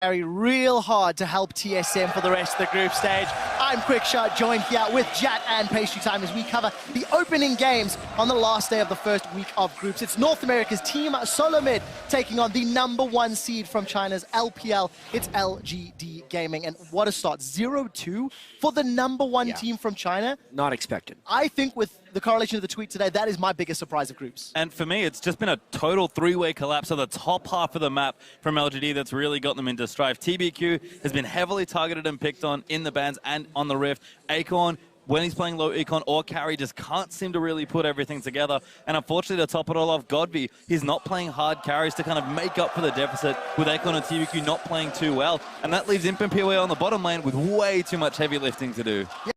real hard to help TSM for the rest of the group stage. I'm Quickshot, joined here with Jat and Pastry Time as we cover the opening games on the last day of the first week of groups. It's North America's team SoloMid taking on the #1 seed from China's LPL. It's LGD Gaming, and what a start. 0-2 for the #1 team from China. Not expected. I think with the correlation of the tweet today, that is my biggest surprise of groups. And for me, it's just been a total three-way collapse of the top half of the map from LGD that's really got them into strife. TBQ has been heavily targeted and picked on in the bans and on the Rift. Acorn, when he's playing low econ or carry, just can't seem to really put everything together. And unfortunately, to top it all off, Gr.D, he's not playing hard carries to kind of make up for the deficit with Acorn and TBQ not playing too well. And that leaves Imp and POA on the bottom lane with way too much heavy lifting to do. Yeah.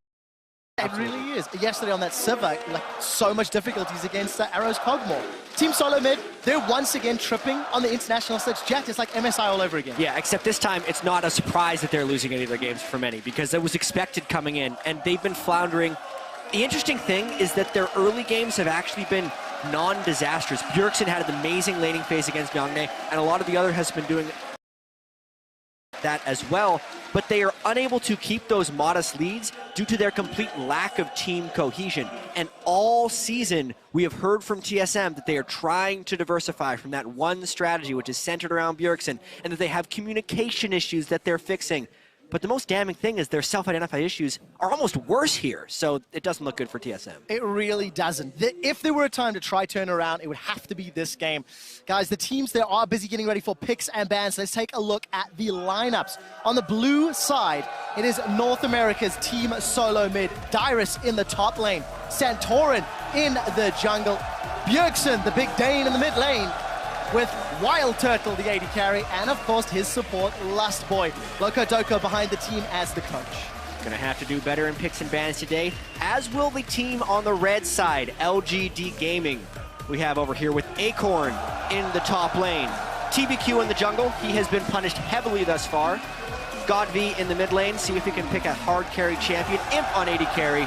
It really is. Yesterday on that Civic, like so much difficulties against Arrow's Cogmore. Team SoloMid, they're once again tripping on the international stage. Jack, it's like MSI all over again. Yeah, except this time it's not a surprise that they're losing any of their games for many because it was expected coming in, and they've been floundering. The interesting thing is that their early games have actually been non-disastrous. Bjergsen had an amazing laning phase against Myongne, and a lot of the other has been doing that as well, but they are unable to keep those modest leads due to their complete lack of team cohesion. And all season, we have heard from TSM that they are trying to diversify from that one strategy, which is centered around Bjergsen, and that they have communication issues that they're fixing. But the most damning thing is their self-identified issues are almost worse here, so it doesn't look good for TSM. It really doesn't. If there were a time to try turn around, it would have to be this game. Guys, the teams there are busy getting ready for picks and bans. Let's take a look at the lineups. On the blue side, it is North America's team SoloMid. Dyrus in the top lane, Santorin in the jungle, Bjergsen, the big Dane in the mid lane, with Wild Turtle, the AD carry, and of course his support, Lust Boy. Loco Doco behind the team as the coach. Gonna have to do better in picks and bans today, as will the team on the red side, LGD Gaming. We have over here with Acorn in the top lane. TBQ in the jungle, he has been punished heavily thus far. Gr.D in the mid lane, see if he can pick a hard carry champion. Imp on AD carry.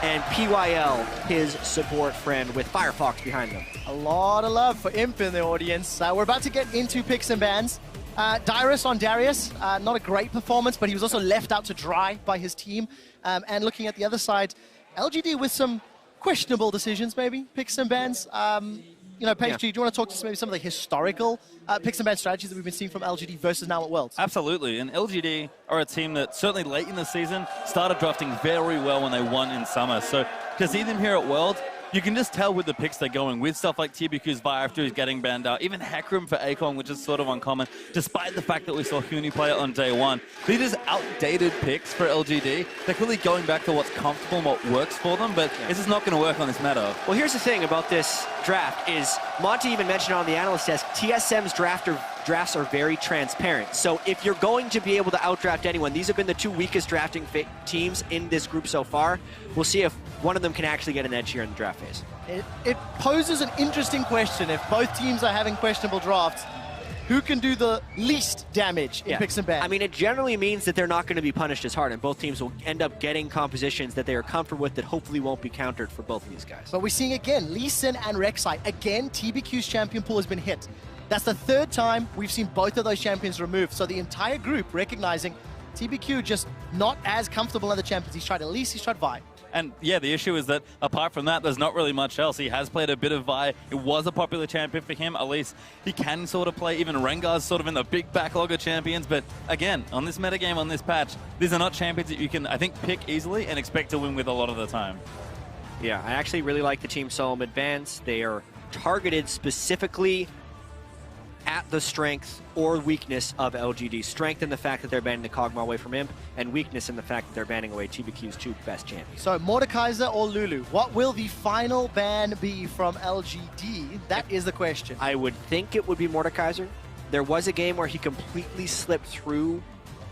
And PYL, his support friend, with Firefox behind them. A lot of love for Imp in the audience. We're about to get into picks and bans. Dyrus on Darius, not a great performance, but he was also left out to dry by his team. And looking at the other side, LGD with some questionable decisions, maybe, picks and bans. You know, Pastry, do you want to talk to us maybe some of the historical picks and ban strategies that we've been seeing from LGD versus now at Worlds? Absolutely, and LGD are a team that certainly late in the season started drafting very well when they won in summer. So to see them here at Worlds, you can just tell with the picks they're going with, stuff like TBQ's Vi after he's getting banned out, even Heckroom for Acorn, which is sort of uncommon, despite the fact that we saw Huni play it on day one. These are just outdated picks for LGD. They're clearly going back to what's comfortable and what works for them, but it's just not going to work on this meta. Well, here's the thing about this draft is, Monty even mentioned on the analyst desk, TSM's drafts are very transparent. So if you're going to be able to outdraft anyone, these have been the two weakest drafting teams in this group so far. We'll see if one of them can actually get an edge here in the draft phase. It poses an interesting question. If both teams are having questionable drafts, who can do the least damage in picks and bans? I mean, it generally means that they're not going to be punished as hard, and both teams will end up getting compositions that they are comfortable with that hopefully won't be countered for both of these guys. But we're seeing again, Lee Sin and Rek'Sai. Again, TBQ's champion pool has been hit. That's the third time we've seen both of those champions removed. So the entire group recognizing TBQ just not as comfortable as the champions. He's tried Elise, he's tried Vi. And yeah, the issue is that apart from that, there's not really much else. He has played a bit of Vi. It was a popular champion for him. At least he can sort of play. Even Rengar's sort of in the big backlog of champions. But again, on this metagame, on this patch, these are not champions that you can, I think, pick easily and expect to win with a lot of the time. Yeah, I actually really like the Team SoloMid bans. They are targeted specifically at the strength or weakness of LGD. Strength in the fact that they're banning the Kog'Maw away from Imp, and weakness in the fact that they're banning away TBQ's two best champions. So Mordekaiser or Lulu, what will the final ban be from LGD? That is the question. I would think it would be Mordekaiser. There was a game where he completely slipped through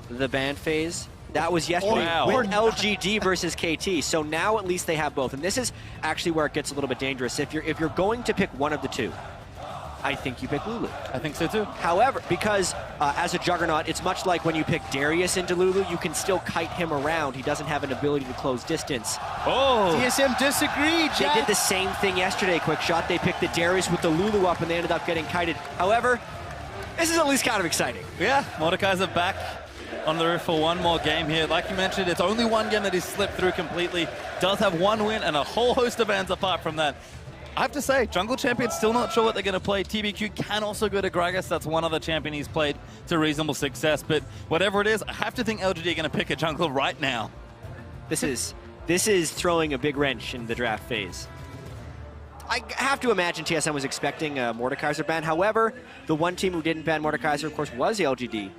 the ban phase. That was yesterday with LGD versus KT. So now at least they have both. And this is actually where it gets a little bit dangerous. If you're going to pick one of the two, I think you pick Lulu. I think so too. However, because as a Juggernaut, it's much like when you pick Darius into Lulu, you can still kite him around. He doesn't have an ability to close distance. Oh! TSM disagreed, They did the same thing yesterday, Quickshot. They picked the Darius with the Lulu up and they ended up getting kited. However, This is at least kind of exciting. Yeah, Mordekaiser back on the roof for one more game here. Like you mentioned, it's only one game that he's slipped through completely. Does have one win and a whole host of bans apart from that. I have to say, Jungle Champion's still not sure what they're going to play. TBQ can also go to Gragas. That's one other champion he's played to reasonable success. But whatever it is, I have to think LGD are going to pick a jungle right now. This is throwing a big wrench in the draft phase. I have to imagine TSM was expecting a Mordekaiser ban. However, the one team who didn't ban Mordekaiser, of course, was LGD.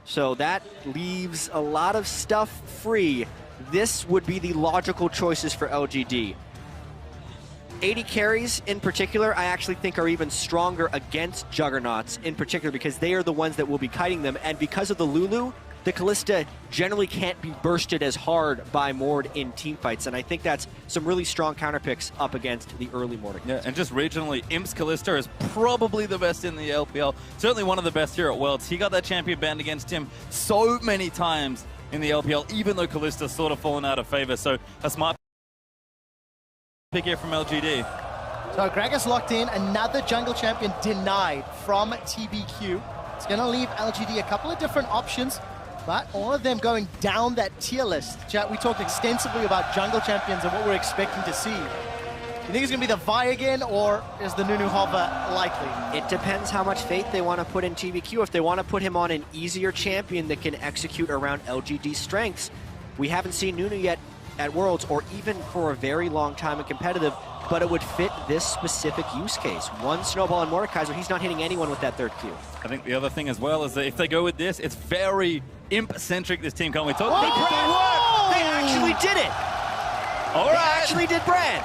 So that leaves a lot of stuff free. This would be the logical choices for LGD. 80 carries in particular, I actually think are even stronger against Juggernauts in particular because they are the ones that will be kiting them. And because of the Lulu, the Kalista generally can't be bursted as hard by Mord in teamfights. And I think that's some really strong counter picks up against the early Mordekaiser. Yeah, and just regionally, Imp's Kalista is probably the best in the LPL. Certainly one of the best here at Worlds. He got that champion banned against him so many times in the LPL, even though Kalista's sort of fallen out of favor. So a smart pick here from LGD. So Gragas locked in, another jungle champion denied from TBQ. It's going to leave LGD a couple of different options, but all of them going down that tier list. Chat, we talked extensively about jungle champions and what we're expecting to see. Do you think it's going to be the Vi again, or is the Nunu Hover likely? It depends how much faith they want to put in TBQ. If they want to put him on an easier champion that can execute around LGD's strengths, we haven't seen Nunu yet at Worlds, or even for a very long time in competitive, but it would fit this specific use case. One Snowball and Mordekaiser, he's not hitting anyone with that third Q. I think the other thing as well is that if they go with this, it's very Imp-centric, this team. Can't we talk? They actually did it! All They right. actually did Brand.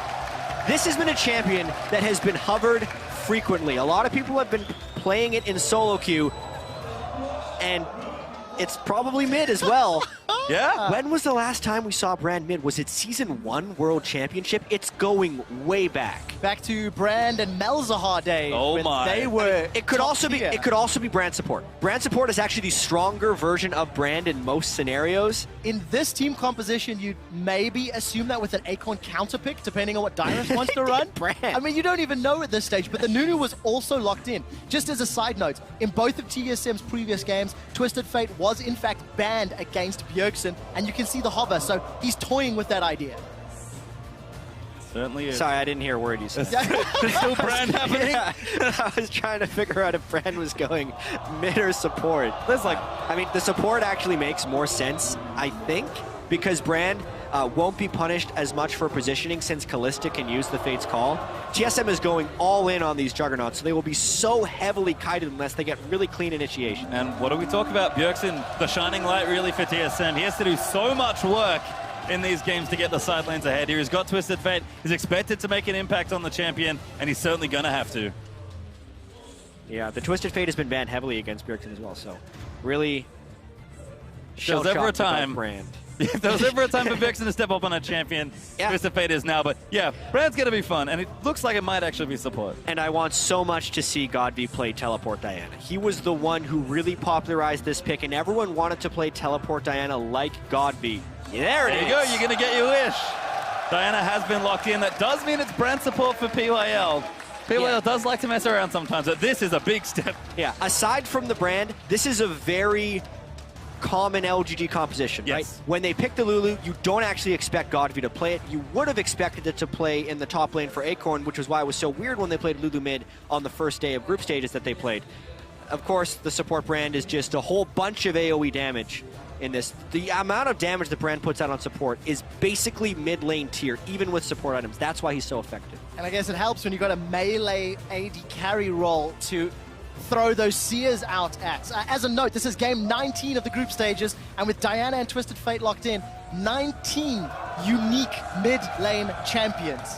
This has been a champion that has been hovered frequently. A lot of people have been playing it in solo queue, and it's probably mid as well. Yeah. When was the last time we saw Brand mid? Was it Season 1 World Championship? It's going way back. Back to Brand and Malzahar days. Oh when my. They were It could top also tier. be Brand support. Brand support is actually the stronger version of Brand in most scenarios. In this team composition, you'd maybe assume that with an Acorn counter pick, depending on what Dyrus wants to run. Brand. I mean, you don't even know at this stage, but the Nunu was also locked in. Just as a side note, in both of TSM's previous games, Twisted Fate was in fact banned against Bjergsen, and you can see the hover, so he's toying with that idea. Certainly is. Sorry, I didn't hear a word you said. There's still Brand happening. Yeah, I was trying to figure out if Brand was going mid or support. There's like, I mean, the support actually makes more sense, I think, because Brand won't be punished as much for positioning since Kalista can use the Fate's Call. TSM is going all in on these Juggernauts, so they will be so heavily kited unless they get really clean initiation. and what do we talk about? Bjergsen, the shining light really for TSM. He has to do so much work in these games to get the side lanes ahead here. He's got Twisted Fate. He's expected to make an impact on the champion, and he's certainly going to have to. Yeah, the Twisted Fate has been banned heavily against Bjergsen as well, so really There's ever a shell-shocked about time. Brand. If there was ever a time for Bjergsen to step up on a champion, Yeah. Twisted Fate is now. But yeah, Brand's going to be fun, and it looks like it might actually be support. And I want so much to see Gr.D play Teleport Diana. He was the one who really popularized this pick, and everyone wanted to play Teleport Diana like Gr.D. There it is. There you go, you're going to get your wish. Diana has been locked in. That does mean it's Brand support for PYL. PYL Yeah. does like to mess around sometimes, but this is a big step. Yeah, aside from the Brand, this is a very common LGD composition, Yes. right? When they pick the Lulu, you don't actually expect Gr.D to play it. You would have expected it to play in the top lane for Acorn, which was why it was so weird when they played Lulu mid on the first day of group stages that they played. Of course, the support Brand is just a whole bunch of AoE damage in this. The amount of damage the Brand puts out on support is basically mid lane tier, even with support items. That's why he's so effective. And I guess it helps when you've got a melee AD carry role to throw those seers out at. As a note, this is game 19 of the group stages, and with Diana and Twisted Fate locked in, 19 unique mid-lane champions.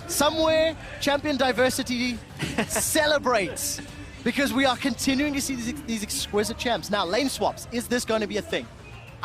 Somewhere, champion diversity celebrates, because we are continuing to see these exquisite champs. Now, lane swaps, is this going to be a thing?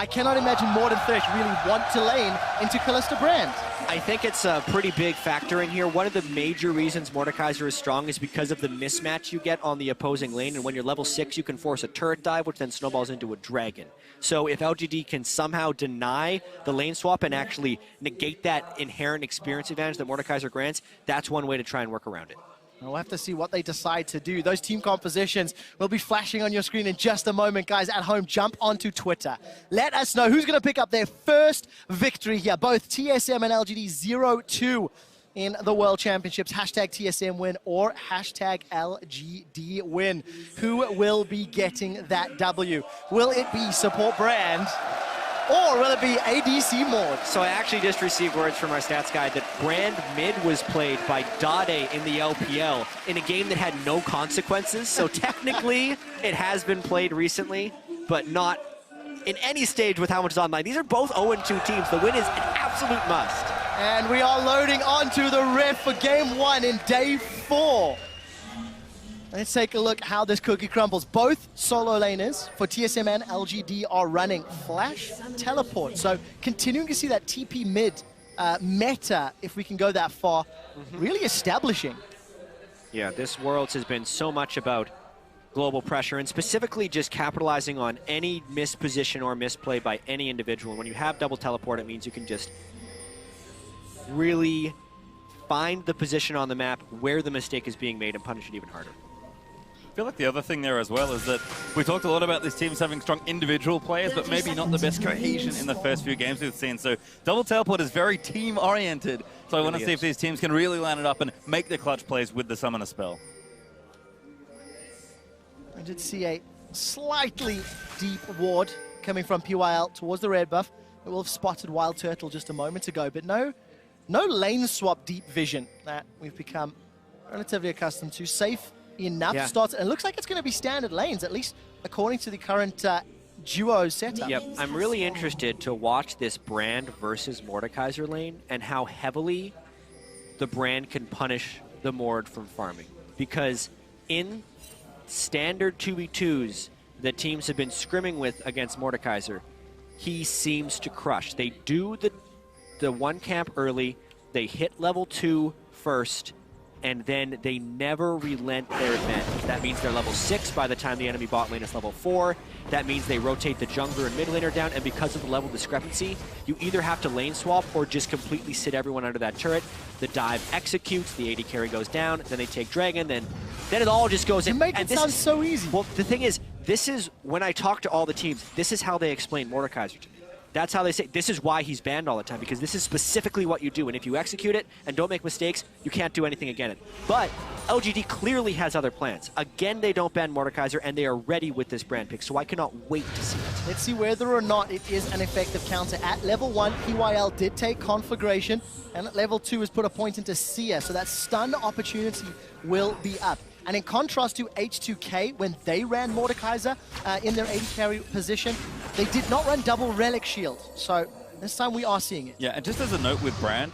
I cannot imagine Mord and Thresh really want to lane into Kalista Brand. I think it's a pretty big factor in here. One of the major reasons Mordekaiser is strong is because of the mismatch you get on the opposing lane, and when you're level 6, you can force a turret dive, which then snowballs into a dragon. So if LGD can somehow deny the lane swap and actually negate that inherent experience advantage that Mordekaiser grants, that's one way to try and work around it. We'll have to see what they decide to do. Those team compositions will be flashing on your screen in just a moment. Guys, at home, jump onto Twitter. Let us know who's going to pick up their first victory here. Both TSM and LGD 0-2 in the World Championships. Hashtag TSM win or hashtag LGD win. Who will be getting that W? Will it be support brand? Or will it be ADC Mord? So I actually just received words from our stats guy that Brand Mid was played by Gr.D in the LPL in a game that had no consequences. So technically, it has been played recently, but not in any stage with how much is online. These are both 0-2 teams. The win is an absolute must. And we are loading onto the ref for game 1 in day 4. Let's take a look how this cookie crumbles. Both solo laners for TSM and LGD are running Flash Teleport. So continuing to see that TP mid meta, if we can go that far, really establishing. Yeah, this Worlds has been so much about global pressure and specifically just capitalizing on any misposition or misplay by any individual. When you have double teleport, it means you can just really find the position on the map where the mistake is being made and punish it even harder. I feel like the other thing there as well is that we talked a lot about these teams having strong individual players, but maybe not the best cohesion in the first few games we've seen. So double teleport is very team-oriented. So I want to see if these teams can really line it up and make the clutch plays with the summoner spell. I did see a slightly deep ward coming from PYL towards the red buff. We will have spotted Wild Turtle just a moment ago, but no lane swap deep vision that we've become relatively accustomed to. Safe enough starts, and it looks like it's going to be standard lanes, at least according to the current duo setup. Yep, I'm really interested to watch this Brand versus Mordekaiser lane and how heavily the Brand can punish the Mord from farming. Because in standard 2v2s that teams have been scrimming with against Mordekaiser, he seems to crush. They do the one camp early, they hit level 2 first, and then they never relent their advantage. That means they're level 6 by the time the enemy bot lane is level 4. That means they rotate the jungler and mid laner down, and because of the level discrepancy, you either have to lane swap or just completely sit everyone under that turret. The dive executes, the AD carry goes down, then they take Dragon, then it all just goes in. You make it sound so easy. Well, the thing is, this is, when I talk to all the teams, this is how they explain Mordekaiser to me. That's how they say, this is why he's banned all the time, because this is specifically what you do. And if you execute it and don't make mistakes, you can't do anything again. But LGD clearly has other plans. Again, they don't ban Mordekaiser, and they are ready with this Brand pick, so I cannot wait to see it. Let's see whether or not it is an effective counter. At level 1, PYL did take Conflagration, and at level 2 has put a point into Seer, so that stun opportunity will be up. And in contrast to H2K, when they ran Mordekaiser in their AD carry position, they did not run double Relic Shield. So this time we are seeing it. Yeah, and just as a note with Brand,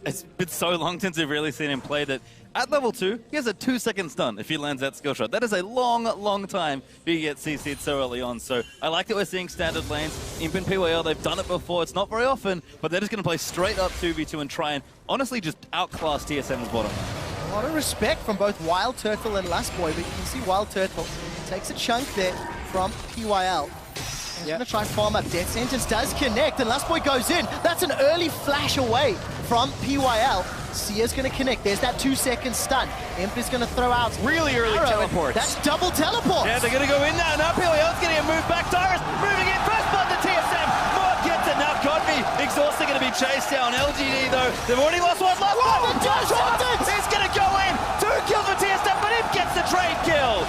it's been so long since we've really seen him play that at level 2, he has a 2-second stun if he lands that skill shot. That is a long, long time for you to get CC'd so early on. So I like that we're seeing standard lanes. Imp and PYL, they've done it before. It's not very often, but they're just going to play straight up 2v2 and try and honestly just outclass TSM's bottom lane. A lot of respect from both Wild Turtle and Last Boy, but you can see Wild Turtle takes a chunk there from PYL. He's going to try and farm up. Death Sentence does connect, and Last Boy goes in. That's an early flash away from PYL. Sia's going to connect. There's that 2-second stun. Imp is going to throw out really early teleports. That's double teleport. Yeah, they're going to go in now. Now PYL's going to get moved back. Dyrus moving in. First blood to TSM. Mord gets it. Now Gr.D exhausted, going to be chased down. LGD, though, they've already lost one. He's going to go in. 2 kills for TSM, but Imp gets the trade kill.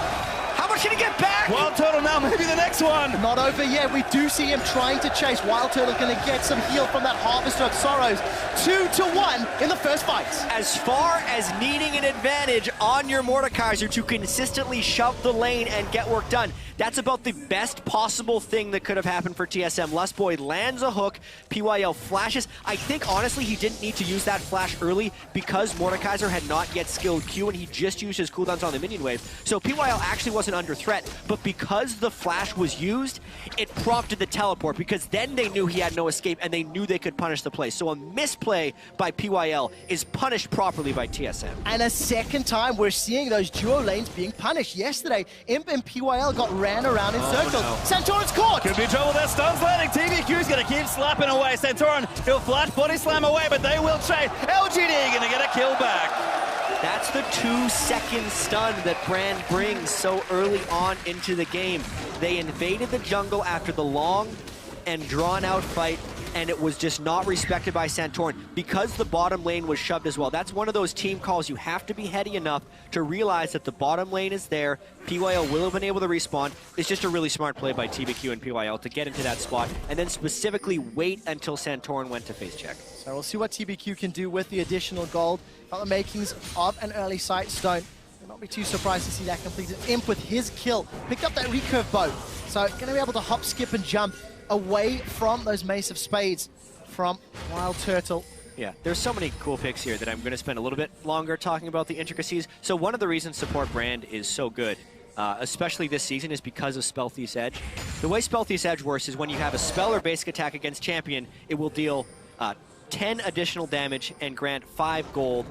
How much can he get back? Wild Turtle now, maybe the next one. Not over yet. We do see him trying to chase. Wild Turtle going to get some heal from that Harvester of Sorrows. 2-1 in the first fight. As far as needing an advantage on your Mordekaiser to consistently shove the lane and get work done, that's about the best possible thing that could have happened for TSM. Lustboy lands a hook, PYL flashes. I think, honestly, he didn't need to use that flash early because Mordekaiser had not yet skilled Q and he just used his cooldowns on the minion wave. So PYL actually wasn't under threat, but because the flash was used, it prompted the teleport because then they knew he had no escape and they knew they could punish the play. So a misplay by PYL is punished properly by TSM. And a second time we're seeing those duo lanes being punished. Yesterday, Imp and PYL got ran around in circles. No. Santorin's caught! Could be trouble there. Stun's landing. TBQ's going to keep slapping away. Santorin, he'll flash body slam away, but they will chase. LGD going to get a kill back. That's the 2-second stun that Brand brings so early on into the game. They invaded the jungle after the long and drawn-out fight, and it was just not respected by Santorin because the bottom lane was shoved as well. That's one of those team calls. You have to be heady enough to realize that the bottom lane is there. PYL will have been able to respawn. It's just a really smart play by TBQ and PYL to get into that spot and then specifically wait until Santorin went to face check. So we'll see what TBQ can do with the additional gold. Got the makings of an early sight stone. I'll not be too surprised to see that completed. Imp with his kill. Picked up that recurve bow. So going to be able to hop, skip, and jump away from those Mace of Spades from Wild Turtle. Yeah, there's so many cool picks here that I'm going to spend a little bit longer talking about the intricacies. So one of the reasons support Brand is so good, especially this season, is because of Spell Thief's Edge. The way Spell Thief's Edge works is when you have a spell or basic attack against champion, it will deal 10 additional damage and grant 5 gold.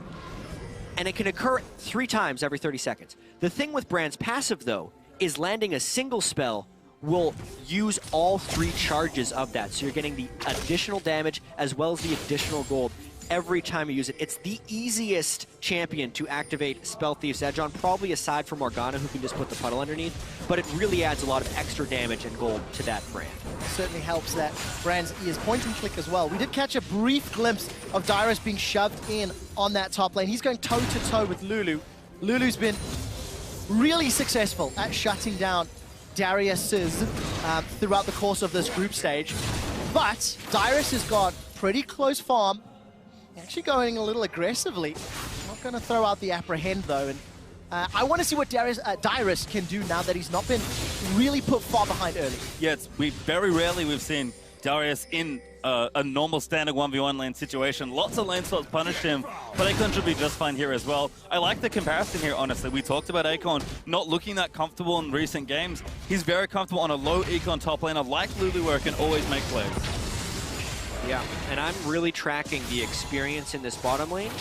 And it can occur 3 times every 30 seconds. The thing with Brand's passive, though, is landing a single spell will use all 3 charges of that. So you're getting the additional damage as well as the additional gold every time you use it. It's the easiest champion to activate Spell Thief's Edge on, probably aside from Morgana, who can just put the puddle underneath. But it really adds a lot of extra damage and gold to that Brand. Certainly helps that Brand's E is point and click as well. We did catch a brief glimpse of Dyrus being shoved in on that top lane. He's going toe-to-toe with Lulu. Lulu's been really successful at shutting down Darius's throughout the course of this group stage. But Dyrus has got pretty close farm. Actually going a little aggressively. Not going to throw out the apprehend though. And I want to see what Dyrus can do now that he's not been really put far behind early. Yeah, very rarely we've seen Darius in a normal standard 1v1 lane situation. Lots of lane swaps punished him, but Acorn should be just fine here as well. I like the comparison here, honestly. We talked about Acorn not looking that comfortable in recent games. He's very comfortable on a low Econ top laner like Lulu, where it can always make plays. Yeah, and I'm really tracking the experience in this bottom lane,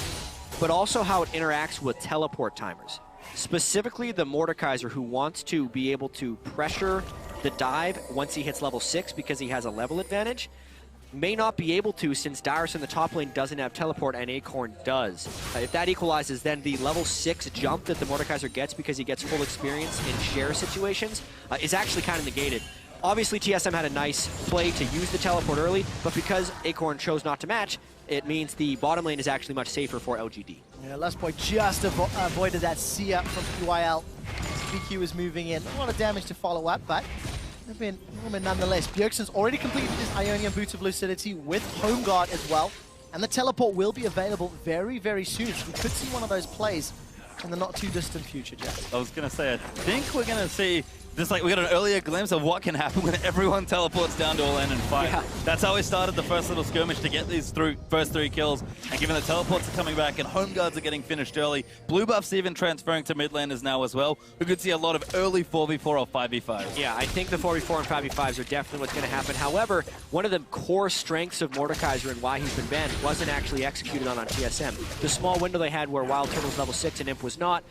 but also how it interacts with teleport timers. Specifically the Mordekaiser, who wants to be able to pressure the dive once he hits level 6 because he has a level advantage, may not be able to since Dyrus in the top lane doesn't have teleport and Acorn does. If that equalizes, then the level 6 jump that the Mordekaiser gets because he gets full experience in share situations is actually kind of negated. Obviously, TSM had a nice play to use the teleport early, but because Acorn chose not to match, it means the bottom lane is actually much safer for LGD. Yeah, Lust Boy just avoided that C-up from PYL. BQ is moving in. A lot of damage to follow up, but nonetheless. Bjergsen's already completed his Ionian Boot of Lucidity with Home Guard as well, and the teleport will be available very, very soon. So we could see one of those plays in the not too distant future, Jack. I was going to say, I think we're going to see just like we got an earlier glimpse of what can happen when everyone teleports down to a lane and fight. Yeah. That's how we started the first little skirmish to get these first 3 kills. And given the teleports are coming back and home guards are getting finished early, blue buffs even transferring to mid laners now as well, we could see a lot of early 4v4 or 5v5s. Yeah, I think the 4v4 and 5v5s are definitely what's going to happen. However, one of the core strengths of Mordekaiser and why he's been banned wasn't actually executed on TSM. The small window they had where Wild Turtle's level 6 and Imp was not,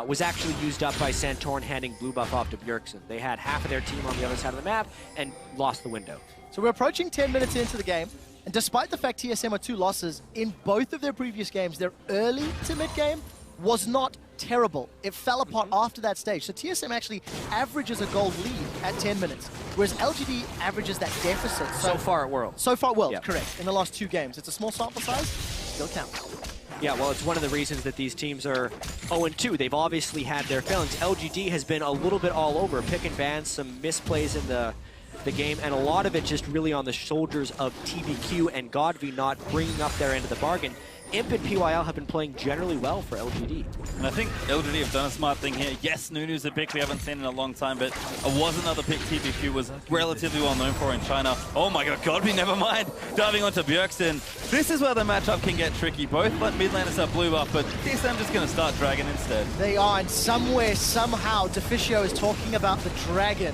was actually used up by Santorin handing blue buff off to Bjergsen. They had half of their team on the other side of the map and lost the window. So we're approaching 10 minutes into the game, and despite the fact TSM are 2 losses, in both of their previous games, their early to mid game was not terrible. It fell apart after that stage. So TSM actually averages a gold lead at 10 minutes, whereas LGD averages that deficit. So far at World. So far at World, yep. Correct. In the last 2 games. It's a small sample size, still counts. Yeah, well, it's one of the reasons that these teams are 0-2. They've obviously had their failings. LGD has been a little bit all over, pick and ban, some misplays in the game, and a lot of it just really on the shoulders of TBQ and Gr.D not bringing up their end of the bargain. Imp and PYL have been playing generally well for LGD. And I think LGD have done a smart thing here. Yes, Nunu's a pick we haven't seen in a long time, but it was another pick TBQ was relatively well known for in China. Oh my god, Gr.D, never mind. Diving onto Bjergsen. This is where the matchup can get tricky. Both mid laners are blue buff, but TSM just going to start Dragon instead. They are, and somewhere, somehow, Deficio is talking about the Dragon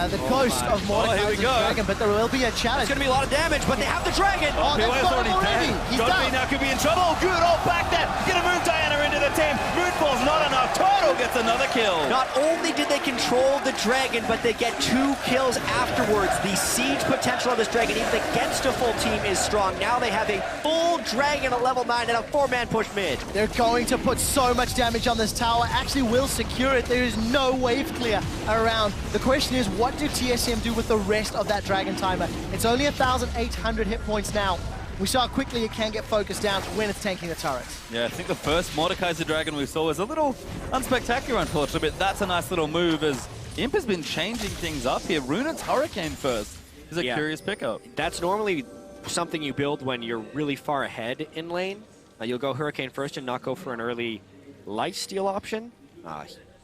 The ghost of Mordekaiser's here we go. dragon, but there will be a challenge. It's going to be a lot of damage, but they have the dragon. Oh, they've PYL's got him already already. dead. He's Gr.D down. now could be in trouble. Good, back that. Get a Moon Diana into the team. Moonfall's not enough. Turtle gets another kill. Not only did they control the dragon, but they get 2 kills afterwards. The siege potential of this dragon, even against a full team, is strong. Now they have a full dragon at level 9 and a 4-man push mid. They're going to put so much damage on this tower. Actually will secure it. There is no wave clear around. The question is, what do TSM do with the rest of that dragon timer? It's only 1,800 hit points now. We saw how quickly it can get focused down when it's tanking the turrets. Yeah, I think the first Mordekaiser dragon we saw was a little unspectacular, unfortunately, but that's a nice little move as Imp has been changing things up here. Runet's Hurricane first is a curious pickup. That's normally something you build when you're really far ahead in lane. You'll go Hurricane first and not go for an early lifesteal option.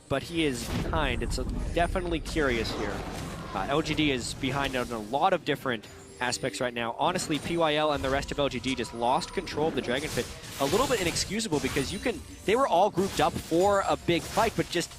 But he is behind. It's definitely curious here. LGD is behind on a lot of different aspects right now. Honestly, PYL and the rest of LGD just lost control of the Dragon Pit. A little bit inexcusable because they were all grouped up for a big fight, but just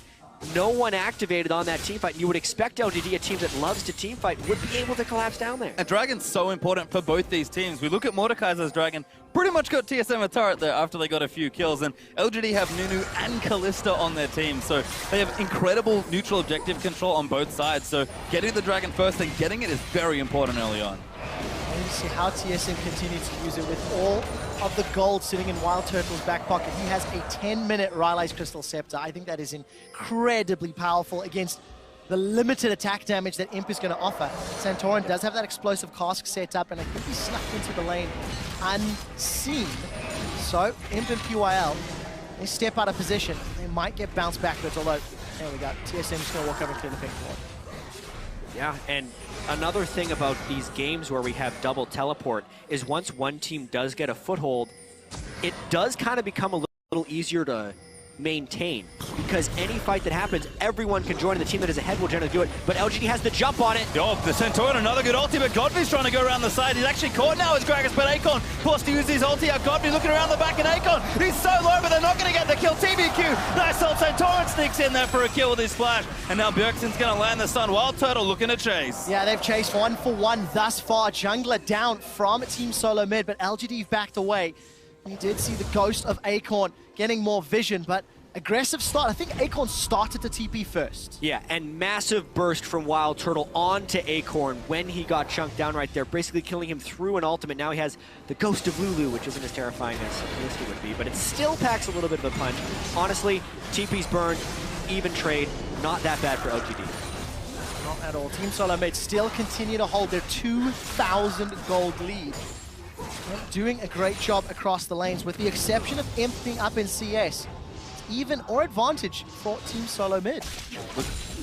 no one activated on that team fight. You would expect LGD, a team that loves to team fight, would be able to collapse down there. And Dragon's so important for both these teams. We look at Mordekaiser's Dragon, pretty much got TSM a turret there after they got a few kills, and LGD have Nunu and Kalista on their team, so they have incredible neutral objective control on both sides, so getting the Dragon first and getting it is very important early on. And you see how TSM continues to use it with all of the gold sitting in Wild Turtle's back pocket. He has a 10-minute Rylai's Crystal Scepter. I think that is incredibly powerful against the limited attack damage that Imp is going to offer. Santorin does have that explosive cask set up, and I think he snuck into the lane unseen. So Imp and PYL, they step out of position. They might get bounced backwards, although, there we go. TSM is going to walk over and clear the pink board. Yeah, and another thing about these games where we have double teleport is once one team does get a foothold, it does kind of become a little easier to maintain, because any fight that happens, everyone can join, and the team that is ahead will generally do it, but LGD has the jump on it. Oh, the Santorin, another good ulti, but Godfrey's trying to go around the side. He's actually caught now as Gragas, but Akon forced to use his ulti out. Godfrey looking around the back, and Akon, he's so low, but they're not going to get the kill. TBQ, nice ult. Santorin sneaks in there for a kill with his flash, and now Bjergsen's going to land the stun. Wild Turtle looking to chase. Yeah, they've chased 1-for-1 thus far. Jungler down from Team SoloMid, but LGD backed away. You did see the ghost of Acorn getting more vision, but aggressive start. I think Acorn started to TP first. Yeah, and massive burst from Wild Turtle onto Acorn when he got chunked down right there, basically killing him through an ultimate. Now he has the Ghost of Lulu, which isn't as terrifying as Kalista would be, but it still packs a little bit of a punch. Honestly, TP's burned, even trade, not that bad for LGD. Not at all. Team SoloMid still continue to hold their 2,000 gold lead. They're doing a great job across the lanes, with the exception of Imp being up in CS. Even or advantage for Team SoloMid.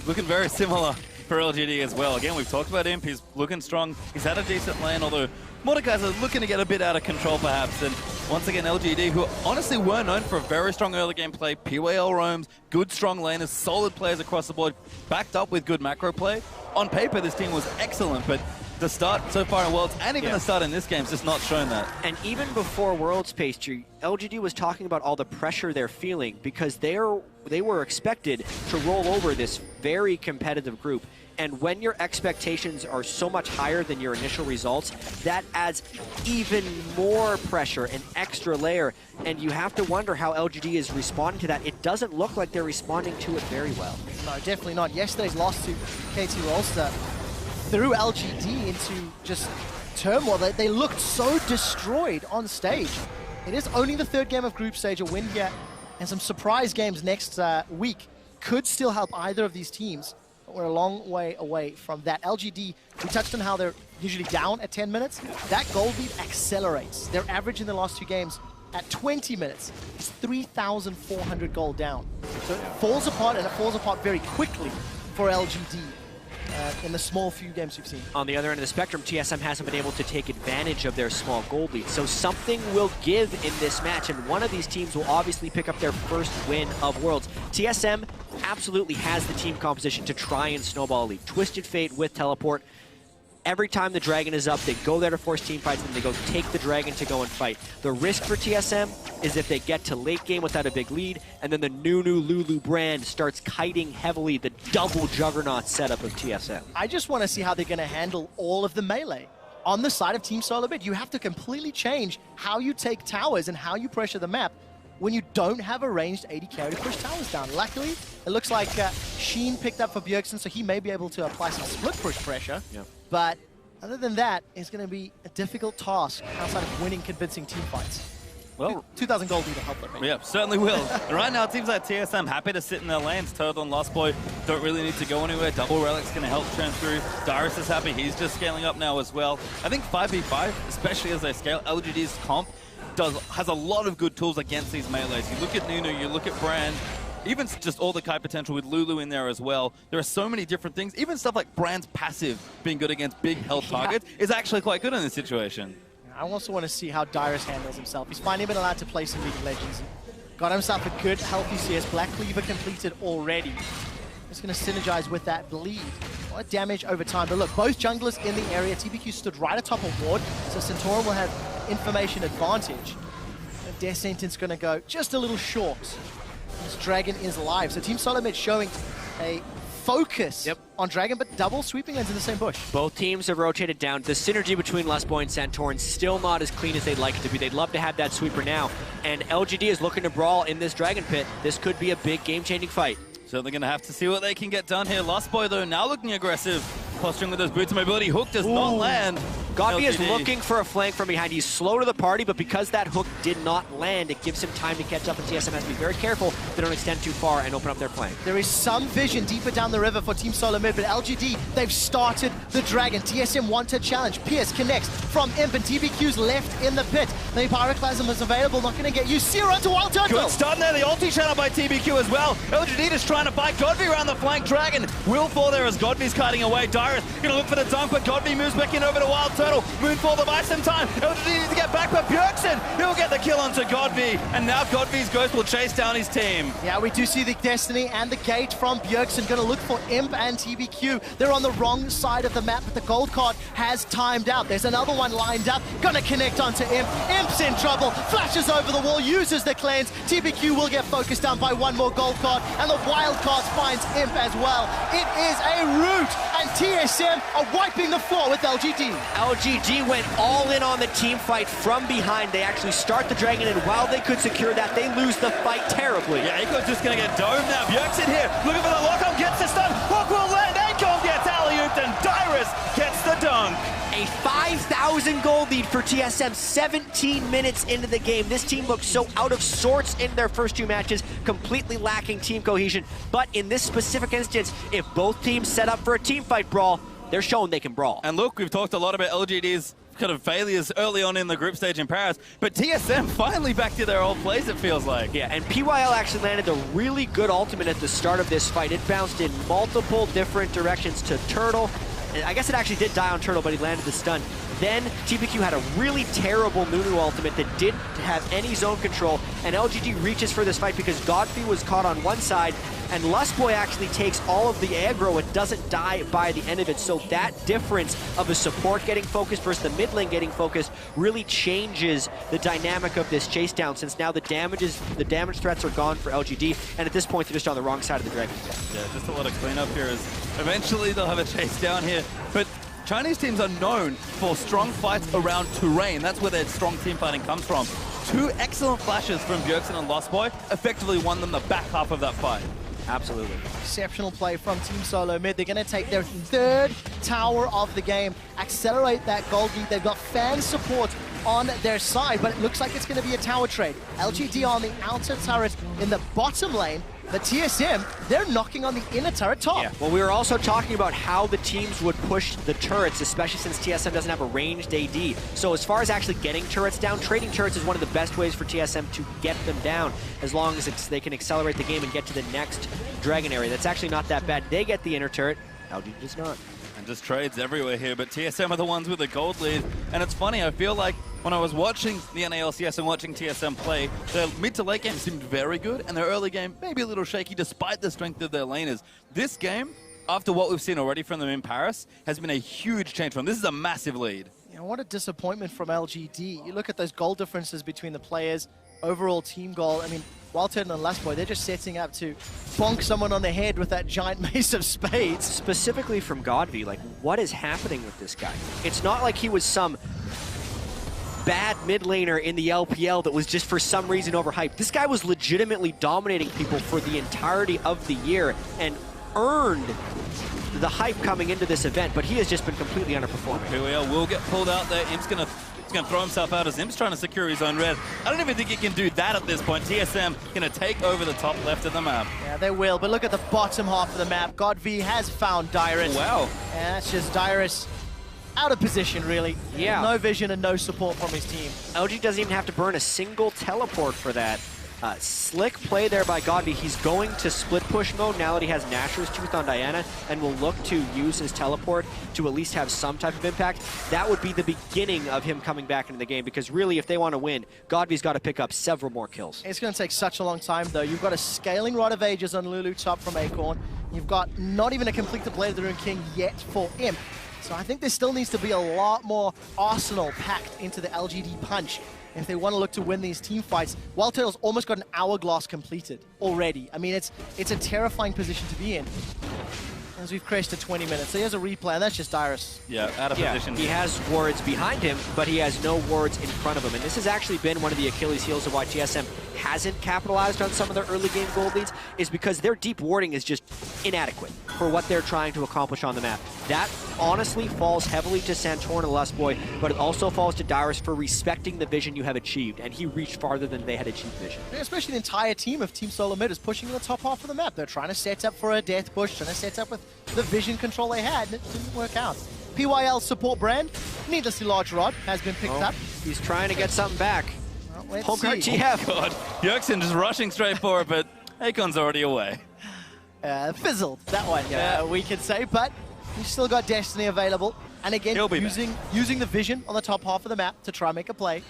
Looking very similar for LGD as well. Again, we've talked about Imp. He's looking strong. He's had a decent lane, although Mordekaiser looking to get a bit out of control perhaps. And once again, LGD, who honestly were known for a very strong early game play, PYL roams, good strong laners, solid players across the board, backed up with good macro play. On paper, this team was excellent, but the start so far in Worlds, and even the start in this game, has just not shown that. And even before Worlds, Pastry, LGD was talking about all the pressure they're feeling because they were expected to roll over this very competitive group. And when your expectations are so much higher than your initial results, that adds even more pressure, an extra layer. And you have to wonder how LGD is responding to that. It doesn't look like they're responding to it very well. No, definitely not. Yesterday's loss to KT Rolster threw LGD into just turmoil. They looked so destroyed on stage. It is only the third game of group stage. A win here and some surprise games next week could still help either of these teams. But we're a long way away from that. LGD, we touched on how they're usually down at 10 minutes. That gold lead accelerates. Their average in the last 2 games at 20 minutes is 3,400 gold down. So it falls apart, and it falls apart very quickly for LGD. In the small few games we've seen. On the other end of the spectrum, TSM hasn't been able to take advantage of their small gold lead. So something will give in this match, and one of these teams will obviously pick up their first win of Worlds. TSM absolutely has the team composition to try and snowball a lead. Twisted Fate with teleport. every time the Dragon is up, they go there to force team fights, and they go take the Dragon to go and fight. The risk for TSM is if they get to late game without a big lead, and then the Nunu Lulu brand starts kiting heavily the double Juggernaut setup of TSM. I just want to see how they're going to handle all of the melee. On the side of Team SoloMid, you have to completely change how you take towers and how you pressure the map when you don't have a ranged AD carry to push towers down. Luckily, it looks like Sheen picked up for Bjergsen, so he may be able to apply some split push pressure. Yeah. But other than that, it's going to be a difficult task outside of winning convincing team fights. Well, 2,000 gold will help them. Yeah, certainly will. Right now, teams like TSM happy to sit in their lanes. Turtle and Lost Boy don't really need to go anywhere. Double Relic's going to help turn through. Dyrus is happy. He's just scaling up now as well. I think 5v5, especially as they scale, LGD's comp has a lot of good tools against these melees. You look at Nunu, you look at Brand, even just all the Kai potential with Lulu in there as well. There are so many different things. Even stuff like Brand's passive being good against big health targets is actually quite good in this situation. I also want to see how Dyrus handles himself. He's finally been allowed to play some League of Legends. Got himself a good, healthy CS. Black Cleaver completed already. Just going to synergize with that bleed. A lot of damage over time. But look, both junglers in the area. TBQ stood right atop a ward, so Centauran will have information advantage. And Death Sentence going to go just a little short. This Dragon is live. So Team SoloMid showing a focus on Dragon, but double sweeping lanes in the same bush. Both teams have rotated down. The synergy between Lustboy and Centauran still not as clean as they'd like it to be. They'd love to have that sweeper now. And LGD is looking to brawl in this Dragon Pit. This could be a big game-changing fight. Certainly going to have to see what they can get done here. Lost Boy, though, now looking aggressive. Posturing with those boots of mobility. Hook does not land. Gr.D is looking for a flank from behind. He's slow to the party, but because that hook did not land, it gives him time to catch up, and TSM has to be very careful they don't extend too far and open up their flank. There is some vision deeper down the river for Team SoloMid, but LGD, they've started the Dragon. TSM want to challenge. Pierce connects from Imp, and TBQ's left in the pit. The Pyroclasm is available, not going to get used. Zero to Wild Turtle. Good stun there, the ulti shut out by TBQ as well. LGD just trying to fight Gr.D around the flank. Dragon will fall there as Gr.D's kiting away. Dyrus going to look for the dunk, but Gr.D moves back in over to Wild Turtle. Moonfall to buy some time. LGD needs to get back, but Bjergsen, he'll get the kill onto Gr.D, and now Gr.D's Ghost will chase down his team. Yeah, we do see the Destiny and the Gate from Bjergsen. Going to look for Imp and TBQ. They're on the wrong side of the map, but the gold card has timed out. There's another one lined up. Going to connect onto Imp. Imp's in trouble. Flashes over the wall, uses the cleanse. TBQ will get focused down by one more gold card, and the wild card finds Imp as well. It is a rout, and TSM are wiping the floor with LGD. LGD went all in on the team fight from behind. They actually start the Dragon, and while they could secure that, they lose the fight terribly. Yeah, Akon's just going to get domed now. Bjergsen here, looking for the lock-on, gets the stun. Hook will land. Akon gets alley-ooped, and Dyrus gets the dunk. A 5,000 gold lead for TSM 17 minutes into the game. This team looked so out of sorts in their first two matches, completely lacking team cohesion. But in this specific instance, if both teams set up for a team fight brawl, they're showing they can brawl. And look, we've talked a lot about LGD's kind of failures early on in the group stage in Paris, but TSM finally back to their old place, it feels like. Yeah, and PYL actually landed a really good ultimate at the start of this fight. It bounced in multiple different directions to Turtle. I guess it actually did die on Turtle, but he landed the stun. Then TBQ had a really terrible Nunu ultimate that didn't have any zone control, and LGD reaches for this fight because Godfrey was caught on one side, and Lustboy actually takes all of the aggro and doesn't die by the end of it. So that difference of a support getting focused versus the mid lane getting focused really changes the dynamic of this chase down, since now the damage threats are gone for LGD, and at this point they're just on the wrong side of the Dragon. Yeah, just a lot of cleanup here as eventually they'll have a chase down here. But Chinese teams are known for strong fights around terrain. That's where their strong team fighting comes from. Two excellent flashes from Bjergsen and Lost Boy effectively won them the back half of that fight. Absolutely. Exceptional play from Team SoloMid. They're going to take their third tower of the game, accelerate that gold lead. They've got fan support on their side, but it looks like it's going to be a tower trade. LGD on the outer turret in the bottom lane, but TSM, they're knocking on the inner turret top. Yeah. Well, we were also talking about how the teams would push the turrets, especially since TSM doesn't have a ranged AD. So as far as actually getting turrets down, trading turrets is one of the best ways for TSM to get them down, as long as they can accelerate the game and get to the next Dragon area. That's actually not that bad. They get the inner turret, LGD does not. And just trades everywhere here, but TSM are the ones with the gold lead. And it's funny, I feel like when I was watching the NALCS and watching TSM play, their mid to late game seemed very good, and their early game maybe a little shaky despite the strength of their laners. This game, after what we've seen already from them in Paris, has been a huge change for them. This is a massive lead. You know, what a disappointment from LGD. You look at those goal differences between the players, overall team goal. I mean, Walton and Lustboy, they're just setting up to bonk someone on the head with that giant mace of spades. Specifically from Gr.D, like, what is happening with this guy? It's not like he was some bad mid laner in the LPL that was just for some reason overhyped. This guy was legitimately dominating people for the entirety of the year and earned the hype coming into this event, but he has just been completely underperforming. PYL will get pulled out there. Imp's gonna throw himself out as Imp's trying to secure his own red. I don't even think he can do that at this point. TSM gonna take over the top left of the map. Yeah, they will, but look at the bottom half of the map. Gr.D has found Dyrus. Wow. And that's just Dyrus out of position, really. Yeah. No vision and no support from his team. LG doesn't even have to burn a single teleport for that. Slick play there by Gr.D. He's going to split push mode now that he has Nashor's Tooth on Diana and will look to use his teleport to at least have some type of impact. That would be the beginning of him coming back into the game, because really, if they want to win, Gr.D's got to pick up several more kills. It's going to take such a long time, though. You've got a scaling Rod of Ages on Lulu top from Acorn. You've got not even a complete Blade of the Rune King yet for Imp. So I think there still needs to be a lot more arsenal packed into the LGD punch if they want to look to win these team fights. Wild Turtle's almost got an hourglass completed already. I mean, it's a terrifying position to be in, as we've crashed to 20 minutes. So here's a replay, and that's just Dyrus. Yeah, out of position. He has wards behind him, but he has no wards in front of him. And this has actually been one of the Achilles heels of why TSM hasn't capitalized on some of their early game gold leads, is because their deep warding is just inadequate for what they're trying to accomplish on the map. That honestly falls heavily to Santorin and Lustboy, but it also falls to Dyrus for respecting the vision you have achieved, and he reached farther than they had achieved vision. Yeah, especially the entire team of Team SoloMid is pushing in the top half of the map. They're trying to set up for a death push, trying to set up with the vision control they had, and it didn't work out. PYL support brand, needlessly large rod, has been picked up. He's trying to get something back. Well, let's Homeguard see. TF. God, Bjergsen just rushing straight for it, but Akon's already away. Fizzled, that one, we can say, but he's still got Destiny available. And again, using the vision on the top half of the map to try and make a play.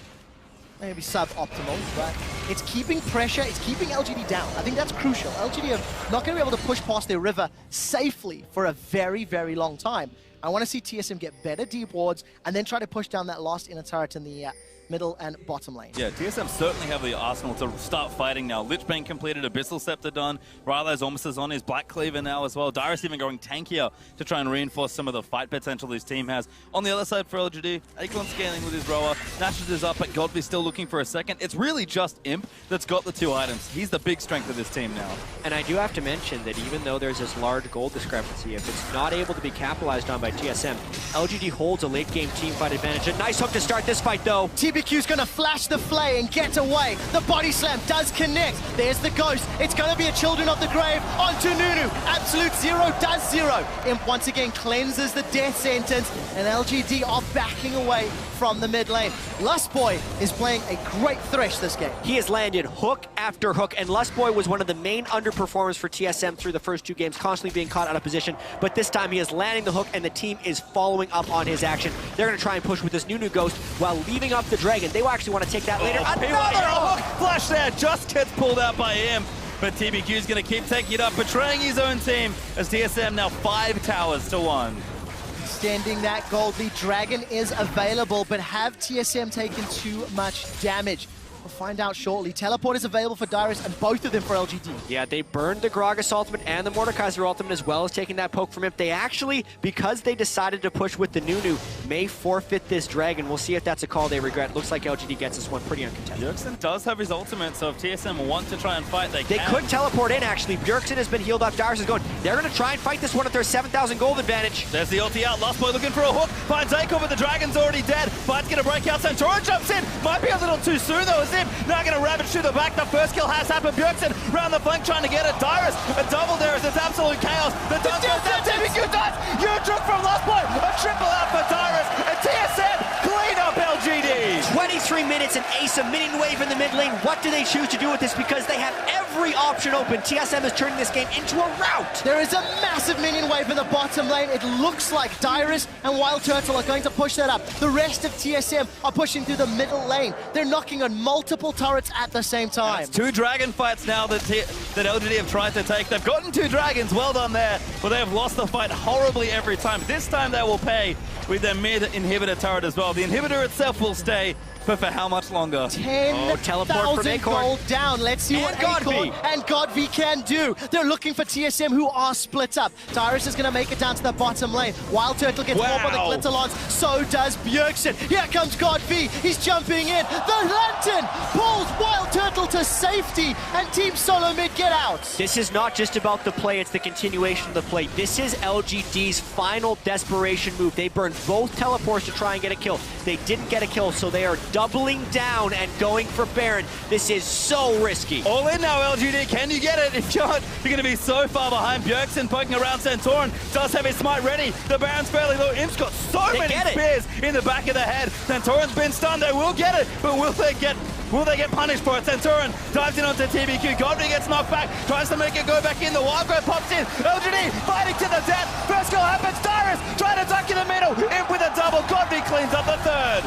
Maybe sub-optimal, but it's keeping pressure, it's keeping LGD down. I think that's crucial. LGD are not going to be able to push past their river safely for a very, very long time. I want to see TSM get better deep wards and then try to push down that last inner turret in the middle and bottom lane. Yeah, TSM certainly have the arsenal to start fighting now. Lich being completed, Abyssal Scepter done, Rylo's almost as on his Black Cleaver now as well. Dyrus even going tankier to try and reinforce some of the fight potential his team has. On the other side for LGD, Acorn scaling with his rower, Nashor's is up, but Gr.D still looking for a second. It's really just Imp that's got the two items. He's the big strength of this team now. And I do have to mention that even though there's this large gold discrepancy, if it's not able to be capitalized on by TSM, LGD holds a late game team fight advantage. A nice hook to start this fight though. TBQ's gonna flash the flay and get away. The body slam does connect. There's the ghost. It's gonna be a Children of the Grave onto Nunu. Absolute zero does zero. Imp once again cleanses the death sentence, and LGD are backing away from the mid lane. Lustboy is playing a great Thresh this game. He has landed hook after hook, and Lustboy was one of the main underperformers for TSM through the first two games, constantly being caught out of position, but this time he is landing the hook and the team is following up on his action. They're going to try and push with this Nunu Ghost while leaving up the Dragon. They will actually want to take that later. Another hook flash there, just gets pulled out by him. But TBQ's going to keep taking it up, betraying his own team as TSM now 5 towers to 1. Extending that gold lead. Dragon is available, but have TSM taken too much damage? We'll find out shortly. Teleport is available for Dyrus and both of them for LGD. Yeah, they burned the Gragas ultimate and the Mordekaiser ultimate as well as taking that poke from Imp. They actually, because they decided to push with the Nunu, may forfeit this Dragon. We'll see if that's a call they regret. Looks like LGD gets this one pretty uncontested. Bjergsen does have his ultimate, so if TSM want to try and fight, they can. They could teleport in, actually. Bjergsen has been healed up. Dyrus is going. They're going to try and fight this one at their 7,000 gold advantage. There's the ulti out. Lustboy looking for a hook. Finds Acorn, but the Dragon's already dead. Fight's going to break out. Santorin jumps in. Might be a little too soon, though, as Imp now going to ravage through the back. The first kill has happened. Bjergsen round the flank trying to get it. Dyrus, a double there as it's absolute chaos. The dunk goes down. TBQ dies. Huge hook from Lustboy. A triple out for Dyrus. And TSM clean up LGD. 23 minutes and Ace a minion wave in the mid lane. What do they choose to do with this? Because they have every option open. TSM is turning this game into a rout. There is a massive minion wave in the bottom lane. It looks like Dyrus and Wild Turtle are going to push that up. The rest of TSM are pushing through the middle lane. They're knocking on multiple turrets at the same time. It's 2 dragon fights now that LGD have tried to take. They've gotten 2 dragons, well done there, but they have lost the fight horribly every time. This time they will pay with their mid inhibitor turret as well. The inhibitor itself will stay, but for how much longer? 10,000 gold down. Let's see what Gr.D and Gr.D can do. They're looking for TSM, who are split up. Dyrus is going to make it down to the bottom lane. Wild Turtle gets caught by the Glitterlons. So does Bjergsen. Here comes Gr.D. He's jumping in. The Lantern pulls Wild Turtle to safety, and Team SoloMid get out. This is not just about the play, it's the continuation of the play. This is LGD's final desperation move. They burned both teleports to try and get a kill. They didn't get a kill, so they are doubling down and going for Baron. This is so risky. All in now, LGD. Can you get it? If not, you're going to be so far behind. Bjergsen poking around Santorin. Does have his smite ready. The Baron's fairly low. Imp's got so many spears in the back of the head. Santorin's been stunned. They will get it, but will they get punished for it? Santorin dives in onto TBQ. Gr.D gets knocked back. Tries to make it go back in. The Wild Growth pops in. LGD fighting to the death. First goal happens. Dyrus trying to duck in the middle. Imp with a double. Gr.D cleans up the third.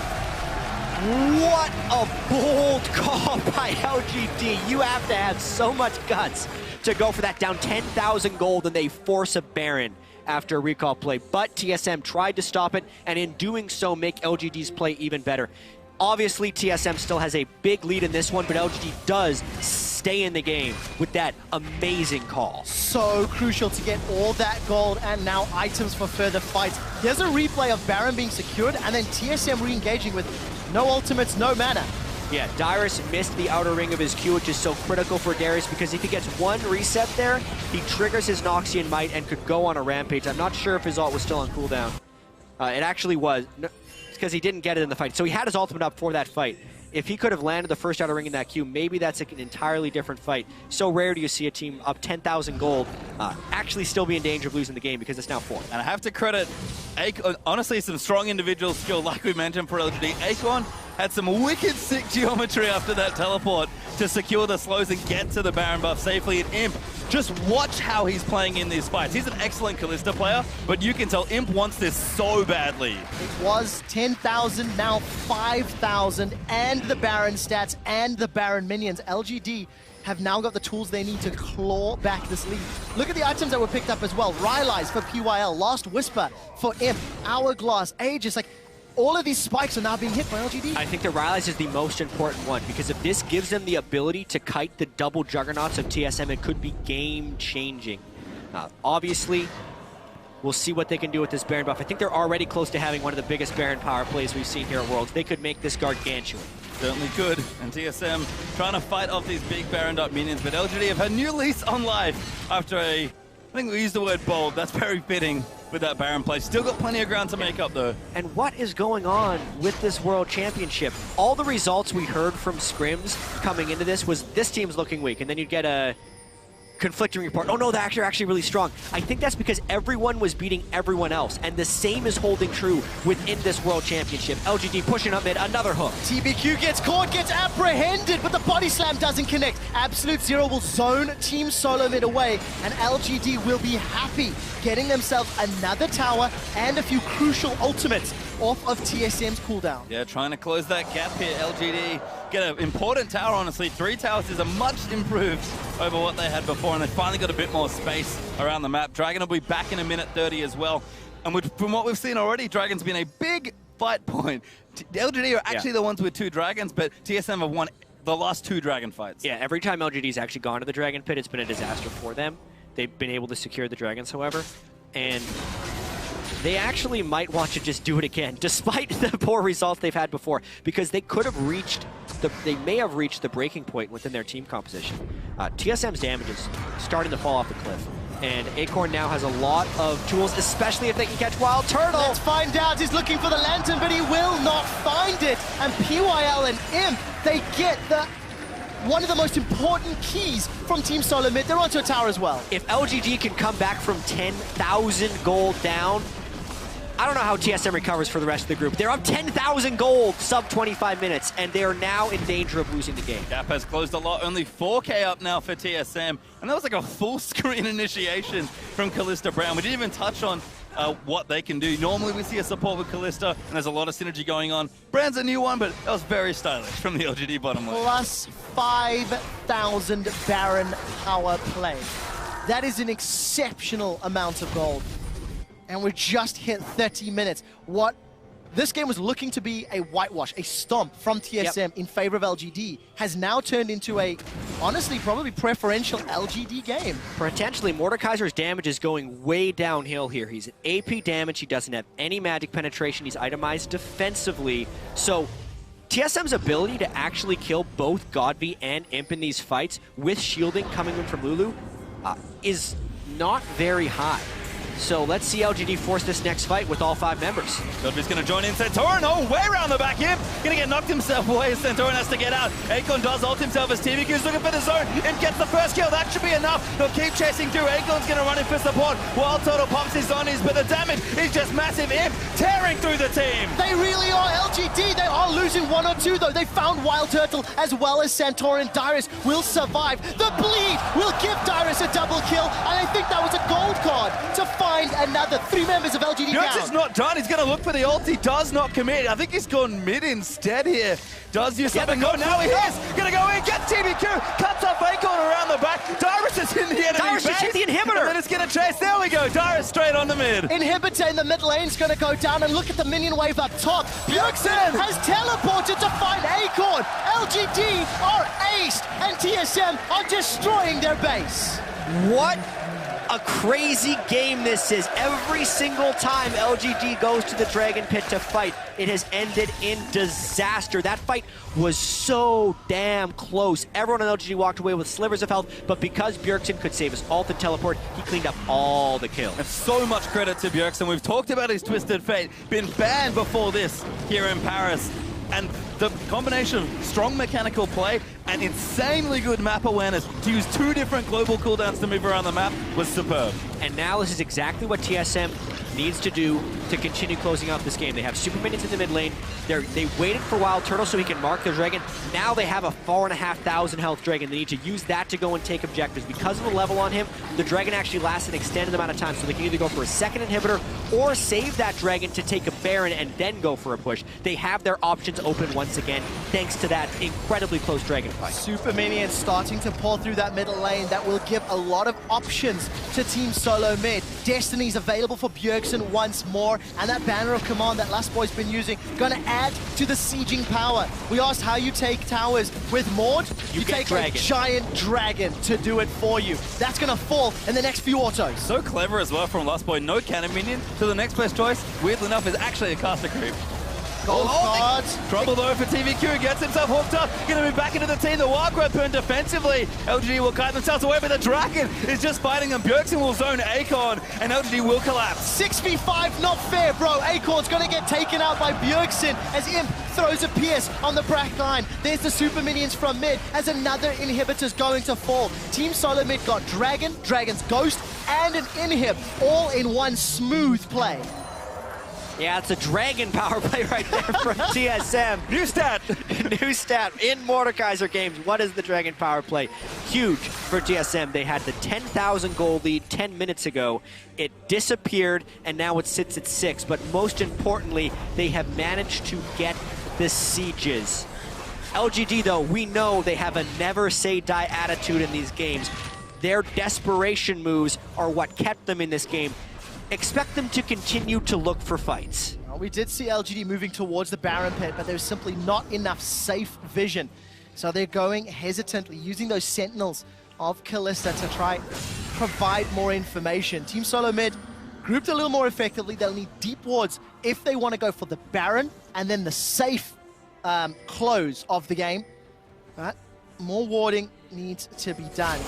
What a bold call by LGD. You have to have so much guts to go for that. Down 10,000 gold, and they force a Baron after a recall play. But TSM tried to stop it, and in doing so, make LGD's play even better. Obviously, TSM still has a big lead in this one, but LGD does stay in the game with that amazing call. So crucial to get all that gold and now items for further fights. There's a replay of Baron being secured and then TSM re-engaging with no ultimates, no mana. Yeah, Dyrus missed the outer ring of his Q, which is so critical for Darius because if he gets one reset there, he triggers his Noxian Might and could go on a rampage. I'm not sure if his ult was still on cooldown. It actually was. No, because he didn't get it in the fight. So he had his ultimate up for that fight. If he could have landed the first outer ring in that Q, maybe that's an entirely different fight. So rare do you see a team up 10,000 gold actually still be in danger of losing the game because it's now 4. And I have to credit, honestly, some strong individual skill, like we mentioned for LGD. Acorn had some wicked sick geometry after that teleport to secure the slows and get to the Baron buff safely. And Imp, just watch how he's playing in these fights. He's an excellent Kalista player, but you can tell Imp wants this so badly. It was 10,000, now 5,000, and the Baron stats and the Baron minions. LGD have now got the tools they need to claw back this lead. Look at the items that were picked up as well. Rylai's for PYL, Last Whisper for Imp, Hourglass, Aegis, like all of these spikes are now being hit by LGD. I think the Rylai's is the most important one because if this gives them the ability to kite the double juggernauts of TSM, it could be game-changing. Obviously, we'll see what they can do with this Baron buff. I think they're already close to having one of the biggest Baron power plays we've seen here at Worlds. They could make this gargantuan. Certainly could. And TSM trying to fight off these big Baron dot minions, but LGD have had new lease on life after I think we used the word bold. That's very fitting with that Baron play. Still got plenty of ground to make up though. And what is going on with this World Championship? All the results we heard from scrims coming into this was this team's looking weak, and then you'd get a conflicting report. Oh no, they're actually really strong. I think that's because everyone was beating everyone else, and the same is holding true within this World Championship. LGD pushing up mid, another hook. TBQ gets caught, gets apprehended, but the body slam doesn't connect. Absolute Zero will zone Team SoloMid away, and LGD will be happy getting themselves another tower and a few crucial ultimates off of TSM's cooldown. Yeah, trying to close that gap here. LGD get an important tower, honestly. 3 towers is a much improved over what they had before, and they finally got a bit more space around the map. Dragon will be back in a minute 30 as well. And from what we've seen already, Dragon's been a big fight point. LGD are actually the ones with 2 dragons, but TSM have won the last 2 dragon fights. Yeah, every time LGD's actually gone to the Dragon Pit, it's been a disaster for them. They've been able to secure the dragons, however, and they actually might want to just do it again, despite the poor results they've had before, because they could have reached they may have reached the breaking point within their team composition. TSM's damage is starting to fall off the cliff, and Acorn now has a lot of tools, especially if they can catch Wild Turtle. Let's find out. He's looking for the lantern, but he will not find it. And PYL and Imp, they get one of the most important keys from Team SoloMid. They're onto a tower as well. If LGD can come back from 10,000 gold down, I don't know how TSM recovers for the rest of the group. They're up 10,000 gold, sub 25 minutes, and they are now in danger of losing the game. Gap has closed a lot, only 4K up now for TSM, and that was like a full screen initiation from Kalista Brown. We didn't even touch on what they can do. Normally we see a support with Kalista, and there's a lot of synergy going on. Brand's a new one, but that was very stylish from the LGD bottom lane. Plus 5,000 Baron power play. That is an exceptional amount of gold. And we just hit 30 minutes. What this game was looking to be a whitewash, a stomp from TSM in favor of LGD, has now turned into a, honestly, probably preferential LGD game. Potentially, Mordekaiser's damage is going way downhill here. He's at AP damage, he doesn't have any magic penetration, he's itemized defensively. So TSM's ability to actually kill both Gr.D and Imp in these fights with shielding coming in from Lulu is not very high. So let's see LGD force this next fight with all 5 members. Gr.D's going to join in. Santorin, way around the back here. Going to get knocked himself away as Santorin has to get out. Acorn does ult himself as TVQ's looking for the zone and gets the first kill. That should be enough. They'll keep chasing through. Acorn's going to run in for support. Wild Turtle pops his zonies, but the damage is just massive. Imp tearing through the team. They really are LGD. They are losing 1 or 2 though. They found Wild Turtle as well as Santorin. Dyrus will survive. The bleed will give Dyrus a double kill, and I think that was a gold card to find another 3 members of LGD Bjergsen's down. not done. He's going to look for the ult. He does not commit. I think he's gone mid instead here. Does use something. No, now he is. Going to go in, get TBQ. Cuts off Acorn around the back. Dyrus is in the enemy Dyrus base. just hit the inhibitor. And then it's going to chase. There we go. Dyrus straight on the mid. Inhibitor in the mid lane's going to go down, and look at the minion wave up top. Bjergsen has teleported to find Acorn. LGD are aced, and TSM are destroying their base. What a crazy game this is. Every single time LGD goes to the Dragon Pit to fight, it has ended in disaster. That fight was so damn close. Everyone on LGD walked away with slivers of health, but because Bjergsen could save his ult and teleport, he cleaned up all the kills. And so much credit to Bjergsen. We've talked about his Twisted Fate, been banned before this here in Paris. And the combination of strong mechanical play and insanely good map awareness to use 2 different global cooldowns to move around the map was superb. And now this is exactly what TSM needs to do to continue closing out this game. They have super minions in the mid lane. They waited for Wild Turtle so he can mark their dragon. Now they have a 4,500 health dragon. They need to use that to go and take objectives. Because of the level on him, the dragon actually lasts an extended amount of time, so they can either go for a second inhibitor or save that dragon to take a Baron and then go for a push. They have their options open once again, thanks to that incredibly close dragon fight. Super minions starting to pull through that middle lane. That will give a lot of options to Team SoloMid. Destiny's available for Bjergsen once more, and that banner of command that Last Boy's been using gonna add to the sieging power. We asked how you take towers. With Maud, you take dragon. a giant dragon to do it for you. That's gonna fall in the next few autos. So clever as well from Last Boy. No cannon minion, so the next best choice, weirdly enough, is actually a caster creep. Gold cards. Trouble though for TVQ, gets himself hooked up, gonna move back into the team. The Wild Growth burn defensively. LGD will kite themselves away, but the Dragon is just fighting them. Bjergsen will zone Acorn, and LGD will collapse. 6v5, not fair, bro. Acorn's gonna get taken out by Bjergsen as Imp throws a pierce on the back line. There's the super minions from mid as another inhibitor's going to fall. Team SoloMid got Dragon, Dragon's Ghost, and an inhib, all in one smooth play. Yeah, it's a dragon power play right there from TSM. New stat. New stat in Mordekaiser games. What is the dragon power play? Huge for TSM. They had the 10,000 gold lead 10 minutes ago. It disappeared, and now it sits at 6. But most importantly, they have managed to get the sieges. LGD, though, we know they have a never-say-die attitude in these games. Their desperation moves are what kept them in this game. Expect them to continue to look for fights. Well, we did see LGD moving towards the Baron Pit, but there's simply not enough safe vision. So they're going hesitantly, using those sentinels of Kalista to try provide more information. Team SoloMid grouped a little more effectively. They'll need deep wards if they want to go for the Baron and then the safe close of the game. But more warding needs to be done.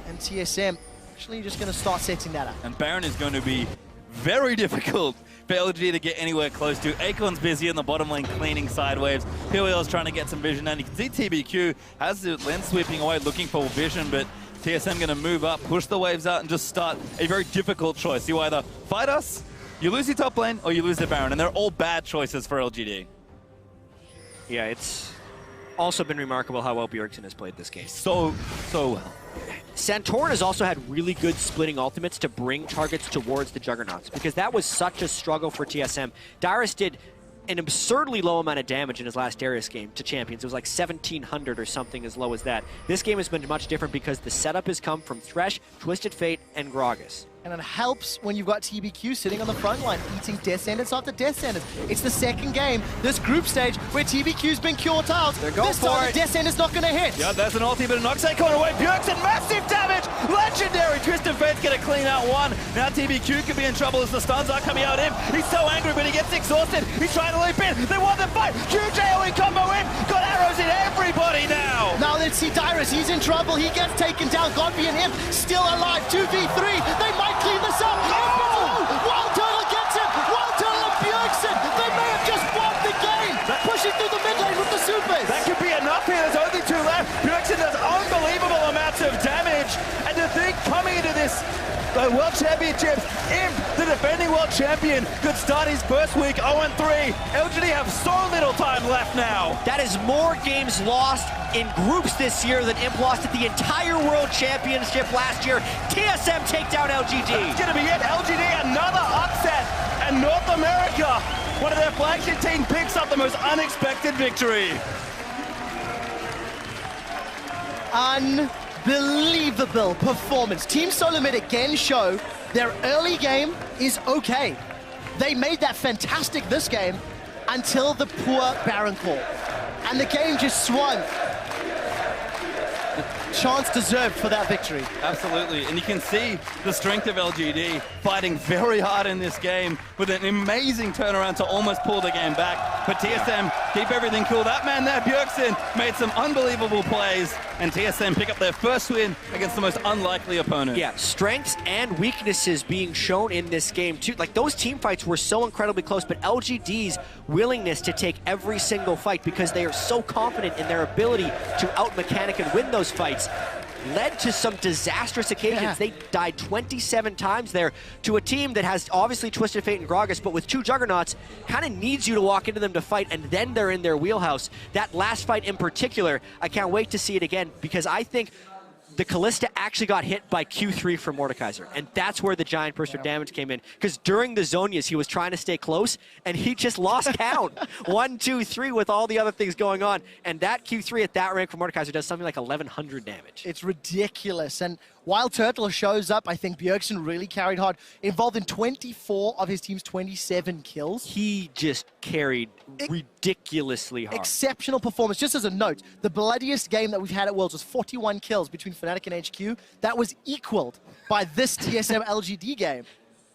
And TSM actually just going to start setting that up. And Baron is going to be very difficult for LGD to get anywhere close to. Acorn's busy in the bottom lane cleaning side waves. PL's trying to get some vision, and you can see TBQ has the lens sweeping away looking for vision, but TSM going to move up, push the waves out, and just start a very difficult choice. You either fight us You lose your top lane or you lose the Baron, and they're all bad choices for LGD. Yeah, it's also been remarkable how well Bjergsen has played this game. So well. Santorin has also had really good splitting ultimates to bring targets towards the Juggernauts, because that was such a struggle for TSM. Dyrus did an absurdly low amount of damage in his last Darius game to champions. It was like 1,700 or something as low as that. This game has been much different because the setup has come from Thresh, Twisted Fate, and Gragas. And it helps when you've got TBQ sitting on the front line, eating death sentence after death sentence. It's the second game, this group stage, where TBQ's been cured tiles. They're going for it. The death sentence not going to hit. Yeah, there's an ulti, but it knocks Acorn away. Bjergsen, massive damage! Legendary! Twisted Fate's going to clean out one. Now TBQ could be in trouble as the stuns are coming out him. He's so angry, but he gets exhausted. He's trying to leap in. They want the fight. Huge AoE combo in. Got arrows in everybody now. Now let's see Dyrus. He's in trouble. He gets taken down. Gr.D and him still alive. 2v3. They might clean this up. Wild Turtle gets it! Wild Turtle and Bjergsen! They may have just won the game! Pushing through the mid lane with the supers! That could be enough here. There's only two left. Bjergsen does unbelievable amounts of damage. And to think coming into this World Championships, Imp, the defending world champion, could start his first week 0-3. LGD have so little time left now. That is more games lost in groups this year than Imp lost at the entire World Championship last year. TSM take down LGD. That's going to be it. LGD, another upset. And North America, one of their flagship team, picks up the most unexpected victory. Unbelievable performance. Team SoloMid again show their early game is okay. They made that fantastic this game until the poor Baron call. And the game just swung. Chance deserved for that victory. Absolutely, and you can see the strength of LGD fighting very hard in this game with an amazing turnaround to almost pull the game back. But TSM keep everything cool. That man there, Bjergsen, made some unbelievable plays, and TSM pick up their first win against the most unlikely opponent. Yeah, strengths and weaknesses being shown in this game too. Like, those team fights were so incredibly close, but LGD's willingness to take every single fight because they are so confident in their ability to out-mechanic and win those fights led to some disastrous occasions. Yeah. They died 27 times there to a team that has obviously Twisted Fate and Gragas, but with two Juggernauts, kind of needs you to walk into them to fight, and then they're in their wheelhouse. That last fight in particular, I can't wait to see it again, because I think the Kalista actually got hit by Q3 from Mordekaiser, and that's where the giant burst of damage came in, because during the Zonias, he was trying to stay close, and he just lost count. 1, 2, 3 with all the other things going on, and that Q3 at that rank for Mordekaiser does something like 1,100 damage. It's ridiculous. And Wild Turtle shows up. I think Bjergsen really carried hard, involved in 24 of his team's 27 kills. He just carried ridiculously hard. Exceptional performance. Just as a note, the bloodiest game that we've had at Worlds was 41 kills between Fnatic and HQ. That was equaled by this TSM LGD game.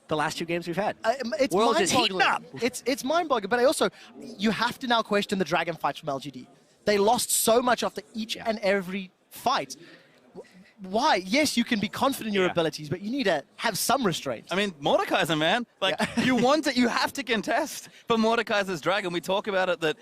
The last two games we've had. It's Worlds is heating up. It's mind-boggling, but you have to now question the Dragon fights from LGD. They lost so much after each and every fight. Why? Yes, you can be confident in your abilities, but you need to have some restraint. I mean, Mordekaiser, man. Like, you want it, you have to contest for Mordekaiser's Dragon. We talk about it that